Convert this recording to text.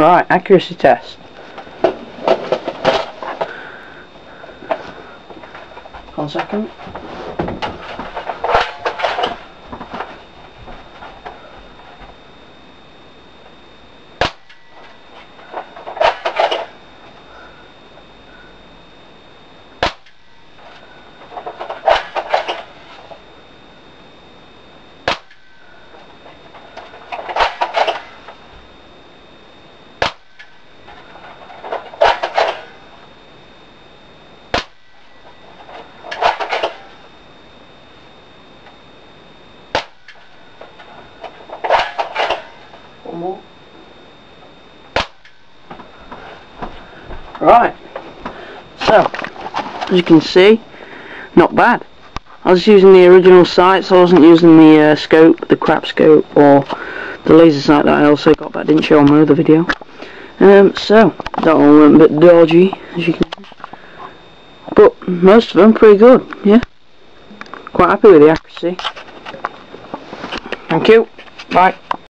Right, accuracy test. One second. One more. Right, so as you can see, not bad. I was using the original sights, I wasn't using the scope, the crap scope, or the laser sight that I also got, but I didn't show on my other video. So that one went a bit dodgy, as you can see, but most of them pretty good. Yeah, quite happy with the accuracy. Thank you. Bye.